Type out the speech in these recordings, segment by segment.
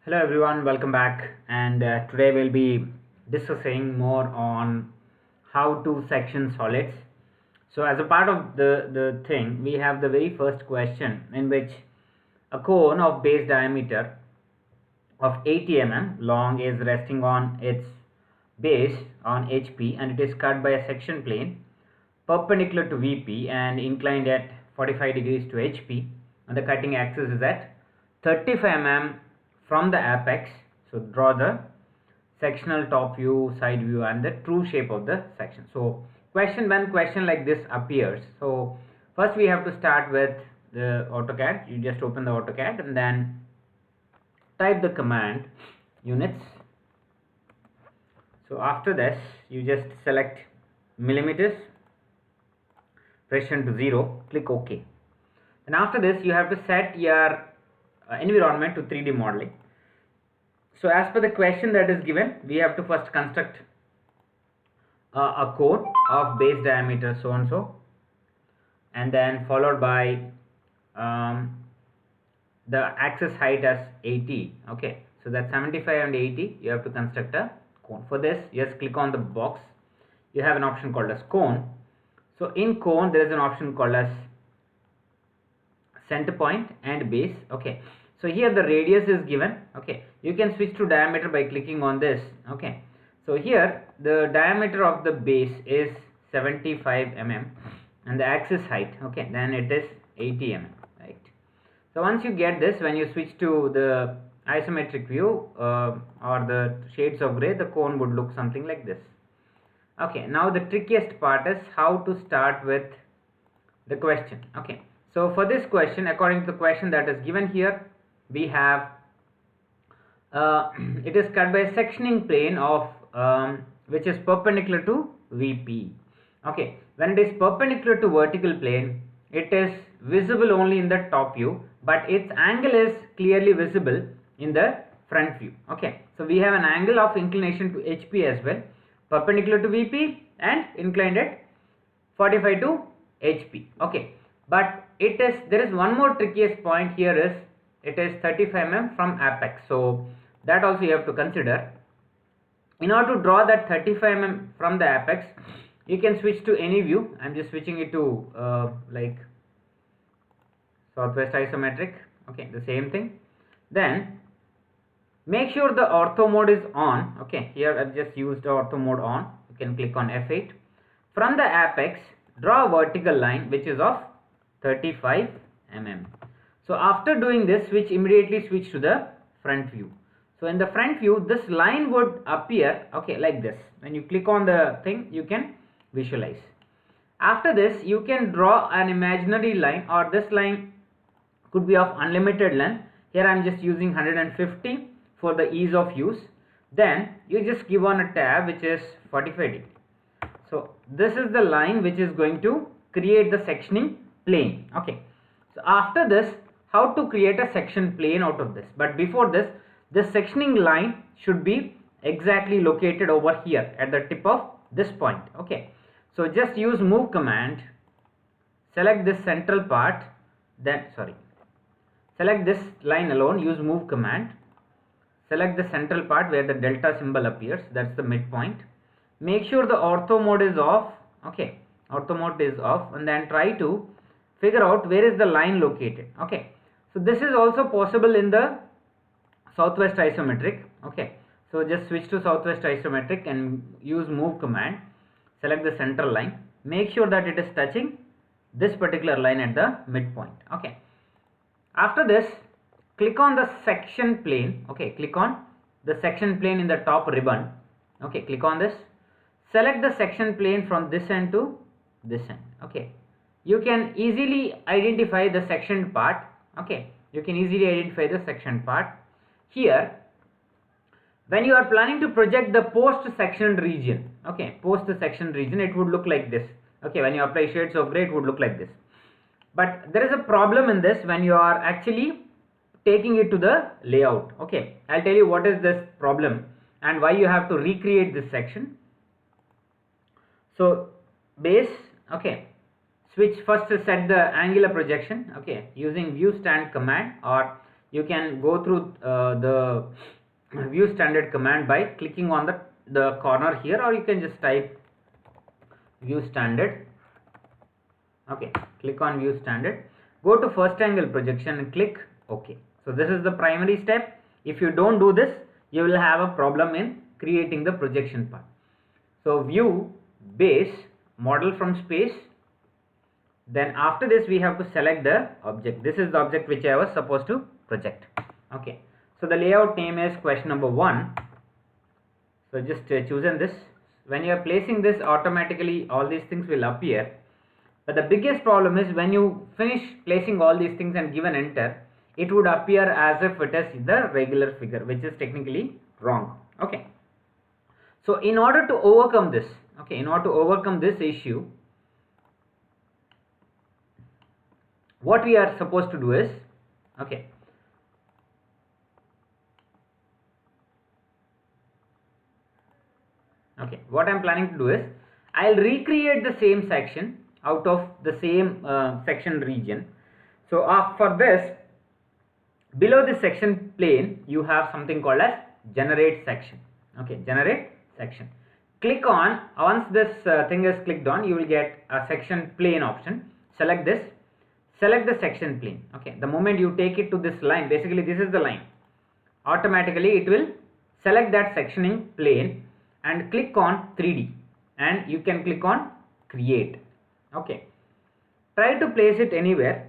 Hello everyone, welcome back. And today we'll be discussing more on how to section solids. So, as a part of the thing, we have the very first question in which a cone of base diameter of 80 mm long is resting on its base on HP and it is cut by a section plane perpendicular to VP and inclined at 45 degrees to HP, and the cutting axis is at 35 mm from the apex. So draw the sectional top view, side view and the true shape of the section. So when question like this appears, so first we have to start with the AutoCAD. You just open the AutoCAD and then type the command units. So after this you just select millimeters, precision to 0, click OK. And after this you have to set your environment to 3D modeling. So as per the question that is given, we have to first construct a cone of base diameter so and so, and then followed by the axis height as 80. Okay, so that's 75 and 80. You have to construct a cone. For this, just click on the box. You have an option called as cone. So in cone, there is an option called as center point and base. Okay, so here the radius is given. Okay, you can switch to diameter by clicking on this. Okay, so here the diameter of the base is 75 mm and the axis height, okay, then it is 80 mm, right? So once you get this, when you switch to the isometric view or the shades of gray, the cone would look something like this. Okay, now the trickiest part is how to start with the question. Okay, so for this question, according to the question that is given here, we have it is cut by a sectioning plane of which is perpendicular to VP. Okay, when it is perpendicular to vertical plane, it is visible only in the top view, but its angle is clearly visible in the front view. Okay, so we have an angle of inclination to HP as well, perpendicular to VP and inclined at 45 to HP. Okay, but there is one more trickiest point here is it is 35 mm from apex, so that also you have to consider. In order to draw that 35 mm from the apex, you can switch to any view. I'm just switching it to like southwest isometric. Okay, the same thing. Then make sure the ortho mode is on. Okay, here I've just used ortho mode on. You can click on F8. From the apex, draw a vertical line which is of 35 mm. So after doing this, immediately switch to the front view. So in the front view, this line would appear, okay, like this. When you click on the thing, you can visualize. After this, you can draw an imaginary line, or this line could be of unlimited length. Here I am just using 150 for the ease of use. Then you just give on a tab which is 45 degree. So this is the line which is going to create the sectioning plane. Okay, so after this, how to create a section plane out of this? But before this, the sectioning line should be exactly located over here at the tip of this point. Okay, so just use move command, select this central part, then select this line alone, use move command, select the central part where the delta symbol appears, that's the midpoint. Make sure the ortho mode is off. Okay, ortho mode is off, and then try to figure out where is the line located. Okay, so this is also possible in the southwest isometric. Okay, so just switch to southwest isometric and use move command, select the central line, make sure that it is touching this particular line at the midpoint. Okay, after this, click on the section plane. Okay, click on the section plane in the top ribbon. Okay, click on this, select the section plane from this end to this end. Okay, you can easily identify the sectioned part. Okay, you can easily identify the sectioned part. Here, when you are planning to project the post section region, okay, post section region, it would look like this. Okay, when you apply shades of gray, it would look like this. But there is a problem in this when you are actually taking it to the layout. Okay, I'll tell you what is this problem and why you have to recreate this section. So base, okay, switch first to set the angular projection. Okay, using view stand command, or you can go through the view standard command by clicking on the corner here, or you can just type view standard. Okay, click on view standard, go to first angle projection and click OK. So this is the primary step. If you don't do this, you will have a problem in creating the projection part. So view, base, model from space. Then after this we have to select the object. This is the object which I was supposed to project. Okay, so the layout name is question number 1. So just chosen this. When you are placing this, automatically all these things will appear. But the biggest problem is when you finish placing all these things and give an enter, it would appear as if it is the regular figure, which is technically wrong. Okay. So in order to overcome this, okay, in order to overcome this issue, what we are supposed to do is, okay, what I am planning to do is, I'll recreate the same section out of the same section region. So for this, below this section plane, you have something called as generate section. Okay, generate section. Click on, once this thing is clicked on, you will get a section plane option. Select this, select the section plane. Okay, the moment you take it to this line, basically this is the line, automatically it will select that sectioning plane and click on 3D, and you can click on create. Okay, try to place it anywhere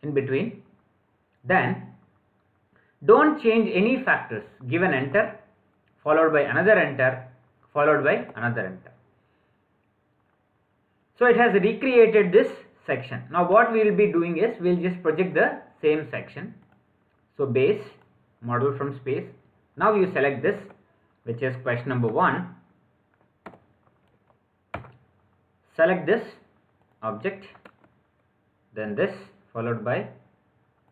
in between. Then don't change any factors. Give an enter, followed by another enter, followed by another enter. So it has recreated this section. Now what we will be doing is, we will just project the same section. So base, model from space. Now you select this, which is question number 1. Select this object, then this, followed by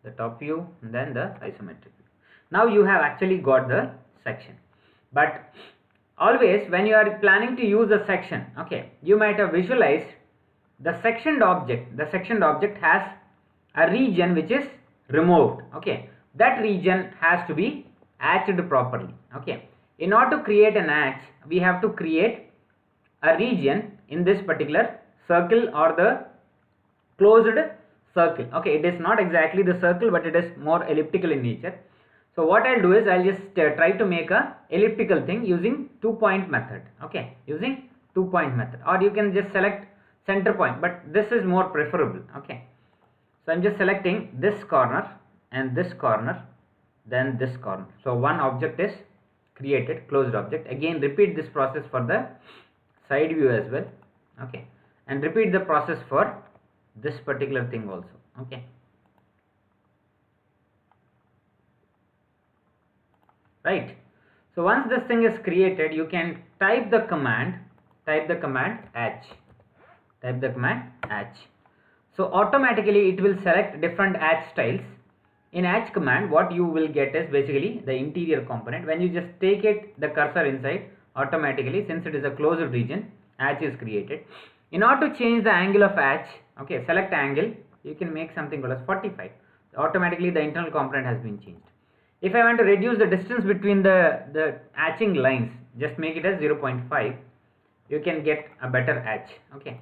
the top view, and then the isometric view. Now you have actually got the section. But always when you are planning to use a section, okay, you might have visualized the sectioned object. The sectioned object has a region which is removed. Okay, that region has to be hatched properly. Okay, in order to create an hatch, we have to create a region in this particular circle or the closed circle. Okay, it is not exactly the circle, but it is more elliptical in nature. So what I'll do is, I'll just try to make a elliptical thing using 2-point method. Okay, using 2-point method, or you can just select center point, but this is more preferable. Okay, so I'm just selecting this corner and this corner, then this corner. So one object is created, closed object. Again repeat this process for the side view as well. Okay, and repeat the process for this particular thing also. Okay, right. So once this thing is created, you can type the command hatch. Type the command hatch. So automatically it will select different hatch styles. In hatch command, what you will get is basically the interior component. When you just take it, the cursor inside, automatically, since it is a closed region, hatch is created. In order to change the angle of hatch, okay, select angle, you can make something called as 45. Automatically the internal component has been changed. If I want to reduce the distance between the hatching lines, just make it as 0.5. You can get a better hatch. Okay,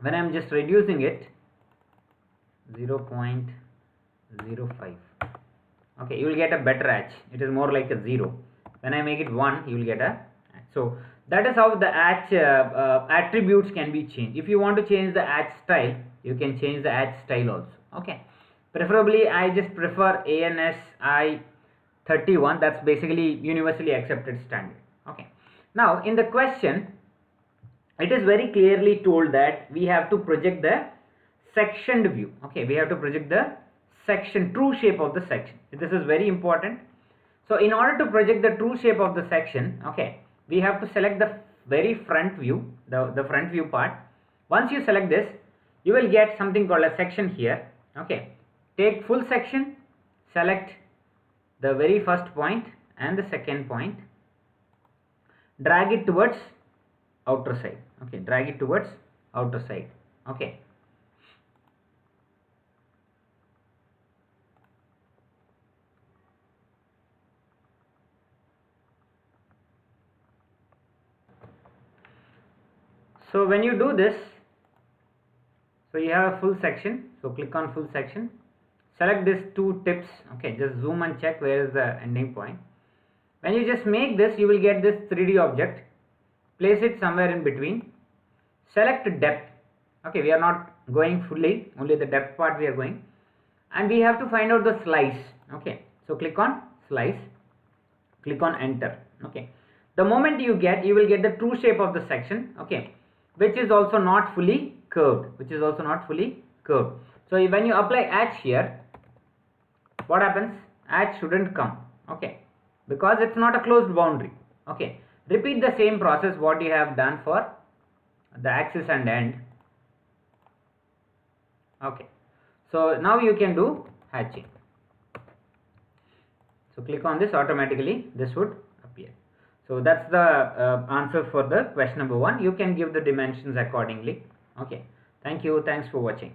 when I am just reducing it 0.05, okay, you will get a better hatch. It is more like a 0. When I make it 1, you will get a hatch. So that is how the hatch attributes can be changed. If you want to change the hatch style, you can change the hatch style also. Okay, preferably I just prefer ANSI 31. That's basically universally accepted standard. Okay, now in the question, it is very clearly told that we have to project the sectioned view. Okay, we have to project the section, true shape of the section. This is very important. So in order to project the true shape of the section, okay, we have to select the very front view, the front view part. Once you select this, you will get something called a section here. Okay, take full section, select the very first point and the second point, drag it towards outer side. Okay, drag it towards outer side. Okay, So when you do this, so you have a full section, so click on full section, select these two tips, okay, just zoom and check where is the ending point. When you just make this, you will get this 3D object, place it somewhere in between, select depth, okay, we are not going fully, only the depth part we are going, and we have to find out the slice, okay, so click on slice, click on enter, okay. The moment you will get the true shape of the section, okay, which is also not fully curved, So when you apply hatch here, what happens? Hatch shouldn't come, okay, because it's not a closed boundary, okay. Repeat the same process what you have done for the axis and end, okay. So now you can do hatching. So click on this, automatically this would appear. So that's the answer for the question number 1. You can give the dimensions accordingly, okay. Thank you, thanks for watching.